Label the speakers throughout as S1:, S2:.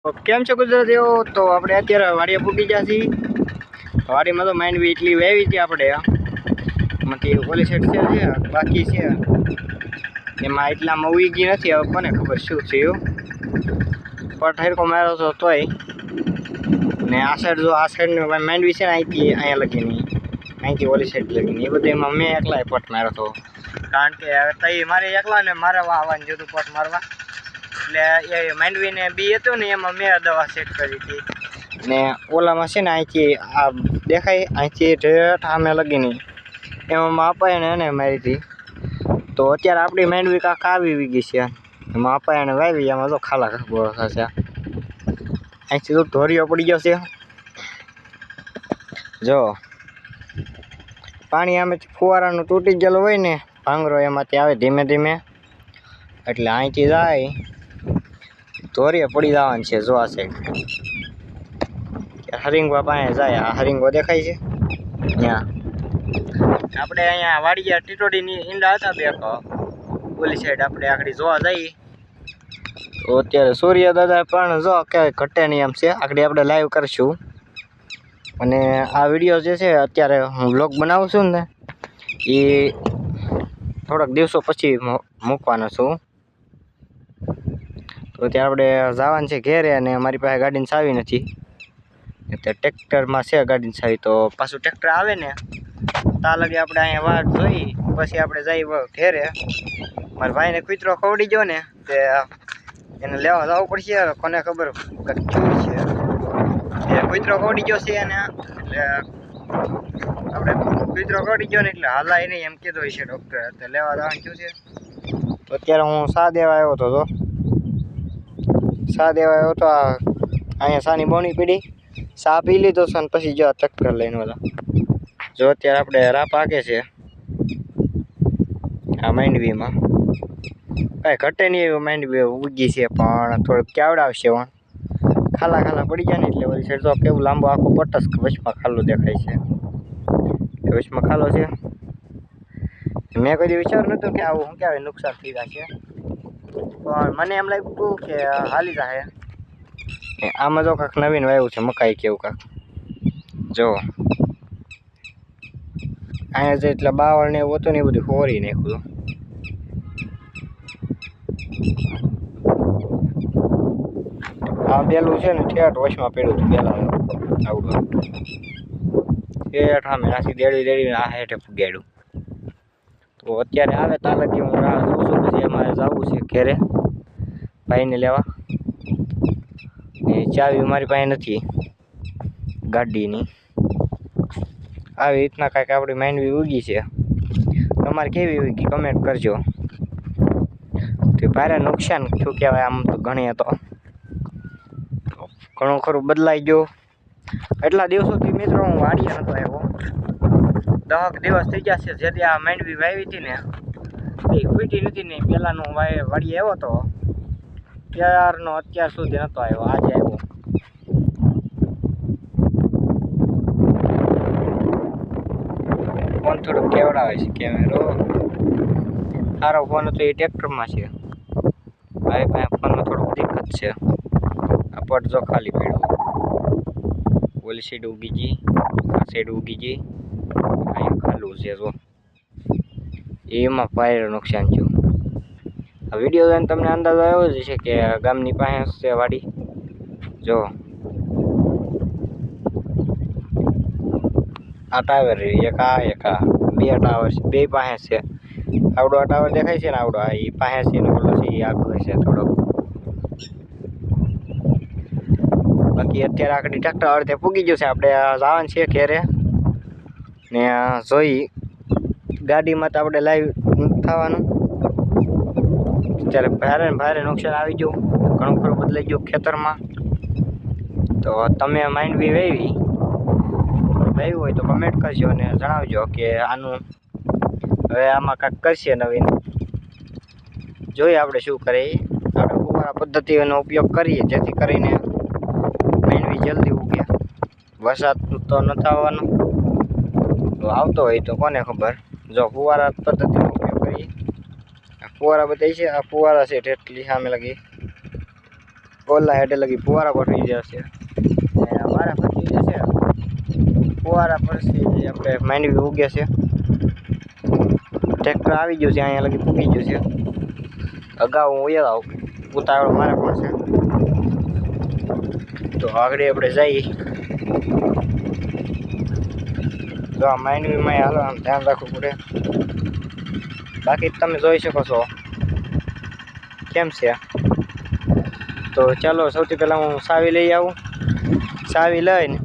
S1: કેમ છો ગુજરાતીઓ? તો આપણે અત્યારે વાડીએ પૂકી ગયા છીએ. વાડીમાં તો માંડવી એટલી વાવી છે આપણે, એમાંથી ઓલી સાઈડ છે બાકી છે, એમાં એટલામાં ઉઈ ગઈ નથી. હવે કોને ખબર શું થયું, પણ ઠેરકો માર્યો હતો તોય. ને આ સાઈડ જો આ સાઈડની માંડવી છે ને, અહીંથી અહીંયા લગીની, અહીંથી ઓલી સાઈડ લગીની, એ બધું એમાં મેં એકલાય પટ માર્યો હતો. કારણ કે તઈ મારે એકલા ને મારે આવવાનું જોતું પટ મારવા, એટલે એ માંડવીને બી હતું ને એમાં મેં દવા સેટ કરી હતી. ને ઓલામાં છે ને અહીંથી આ દેખાય, અહીંથી ઠેઠ આમે લગીની એમાં અપાય ને એને મારી હતી. તો અત્યારે આપણી માંડવી કાંક આવી ગઈ છે, એમાં અપાય એને વાવી, એમાં તો ખાલા ખાબો થશે. અહીંથી તો ધોરિયો પડી ગયો છે જો. પાણી આમેથી ફુવારાનું તૂટી ગયેલું હોય ને ભાંગરો, એમાંથી આવે ધીમે ધીમે, એટલે અહીંથી જાય ધોરીએ પડી જવાનું છે. જો આ સાઈડ હરિંગવા પાસે જાય, આ હરિંગો દેખાય છે ત્યાં. આપણે અહીંયા વાડીયા ટીટોડીની ઈંડા હતા બે, ઓલી સાઈડ આપણે આગળ જોવા જઈએ તો અત્યારે સૂર્ય દાદા પણ જો કે ઘટે નહીં એમ છે. આગળ આપણે લાઈવ કરશું, અને આ વિડીયો જે છે અત્યારે હું વ્લોગ બનાવું છું ને, એ થોડાક દિવસો પછી મૂકવાનો છું. તો ત્યાં આપણે જવાનું છે ઘેરે, અને મારી પાસે ગાડીની ચાવી નથી, અત્યારે ટ્રેક્ટરમાં છે ગાડીની ચાવી. તો પાછું ટ્રેક્ટર આવે ને ત્યાં લગી આપણે અહીંયા વાટ જોઈ, પછી આપણે જઈ ઘેરે. મારા ભાઈને કૂતરો ખવડી ગયો ને, તે એને લેવા જવું પડશે. કોને ખબર કંઈક શું છે, એ કૂતરો ખવડી ગયો છે એને, એટલે આપણે કૂતરો ખવડી ગયો ને એટલે હાલાય નહીં એમ કીધું છે ડૉક્ટરે. તો લેવા જવાનું શું છે. તો અત્યારે હું સા દેવા આવ્યો હતો, સા દેવા આવ્યો હતો. અહીંયા સાની બોણી પીડી, સા પી લીધો છે, અને પછી જો ટ્રેક્ટર લઈને બધા જો અત્યારે આપણે રા પાકે છે આ માંડવીમાં. કાંઈ ઘટે નહીં એવી માંડવી ઉગી છે, પણ થોડુંક કેવડાવશે. ખાલા ખાલા પડી જાય ને એટલે ઓલી સાઈડ તો કેવું લાંબો આખો પટસ વચમાં ખાલો દેખાય છે, વચમાં ખાલો છે. મેં કોઈ વિચાર નહોતું કે આવું શું કહેવાય નુકસાન થઈ જશે, પણ મને એમ લાગ્યું કે હાલી જાય. આમાં જો કાંક નવીન વાવ્યું છે મકાઈ કેવું કાંક જો. અહીંયા જે એટલે બાવળ ને એવું હતું ને એ બધું હોરી નાખ્યું. આ પેલું છે ને ઠેઠ વચમાં પડ્યું હતું પેલા આવડું, ઠેઠ આમે નાસી દેડીને આ હેઠે પુગાડ્યું. તો અત્યારે આવે ત્યાં લગી હું રાહ જોઉં છું. પછી અમારે જવું છે ઘેરે ભાઈને લેવા. એ ચાવી મારી પાસે નથી ગાડીની. આવી રીતના કાંઈક આપણી માંડવી ઉગી છે. તમારે કેવી ઉગી કમેન્ટ કરજો. તો ભારે નુકસાન શું કહેવાય, આમ તો ગણીએ તો ઘણું ખરું બદલાઈ ગયું. એટલા દિવસોથી મિત્રો હું વાડીએ નહોતો આવ્યો, 10 દિવસ થઈ ગયા છે. જેથી આ માંડવી વાવી હતી ને એ ખૂટી નથી ને, પહેલાંનો વાડીએ આવ્યો હતો ત્યારનો અત્યાર સુધી નહોતો આવ્યો, આજે આવ્યો. ફોન થોડોક કેવડાવે છે, કેમેરો સારો ફોન હતો એ ટ્રેક્ટરમાં છે. ભાઈ પાસે ફોનમાં થોડુંક દિક્કત છે. આ પટ જો ખાલી પડ્યું, ઓલી સાઈડ ઉગી ગઈ, આ સાઈડ ઉગી ગઈ, અહીં ખાલું છે જો. એમાં ભારે નુકસાન થયું. આ વિડીયો જોઈને તમને અંદાજ આવ્યો જ છે કે ગામની પાસે છે વાડી જો. આ ટાવર એક આ બે ટાવર છે, બે પાસે છે. આવડો આ ટાવર દેખાય છે ને, આવડો આ એ પાસે છે ને, ઓલો છે એ આગળ છે થોડોક. બાકી અત્યારે આખડી ટ્રેક્ટર અડધે પૂગી ગયું છે. આપણે જવાનું છે ઘેરે ને જોઈ ગાડીમાં તો આપણે લાઈવ થવાનું. અત્યારે ભારે નુકસાન આવી ગયું, ઘણું ખરું બદલાઈ ગયું ખેતરમાં. તો તમે માંડવી વાવી હોય તો કમેન્ટ કરજો અને જણાવજો કે આનું હવે આમાં કાંઈક કરશે નવીન. જોઈએ આપણે શું કરીએ. આપણે ફુવારા પદ્ધતિનો ઉપયોગ કરીએ જેથી કરીને માંડવી જલ્દી ઉગે. વરસાદ તો નથી આવવાનો, તો આવતો હોય તો કોને ખબર. જો ફુવારા પદ્ધતિનો ઉપયોગ કરીએ, ફુવારા બતાવી છે. આ ફુવારા છે એટલી સામે લાગી ઓલા હેઠે લગી ફુવારા ગોઠવી જશે ને અમારા પછી જશે ફુવારા પછી આપણે માંડવી ઉગે છે ટ્રેક્ટર આવી ગયું છે અહીંયા લગી પૂગી ગયું છે અગાઉ હું ઉતાવળ મારે પણ છે તો આગળ આપણે જઈએ તો આ માંડવીમાં હાલો આમ ધ્યાન રાખવું પડે બાકી તમે જોઈ શકો છો કેમ છે તો ચાલો સૌથી પહેલાં હું સાવી લઈ આવું સાવી લઈને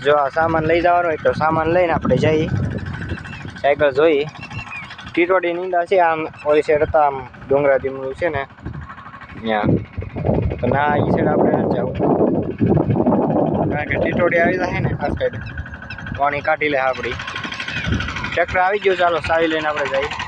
S1: જો આ સામાન લઈ જવાનો હોય તો સામાન લઈને આપણે જઈએ સાયકલ જોઈ ટીટોડી નીંદા છે આમ ઓલી સાઈડ હતા આમ ડુંગરા દીમડું છે ને ત્યાં તો ના એ સાઈડ આપણે નથી જવું કારણ કે ટીટોડી આવી જાય ને આ સાઈડ પાણી કાઢી લે આપણી ટ્રેક્ટર આવી ગયું ચાલો સાવી લઈને આપણે જઈએ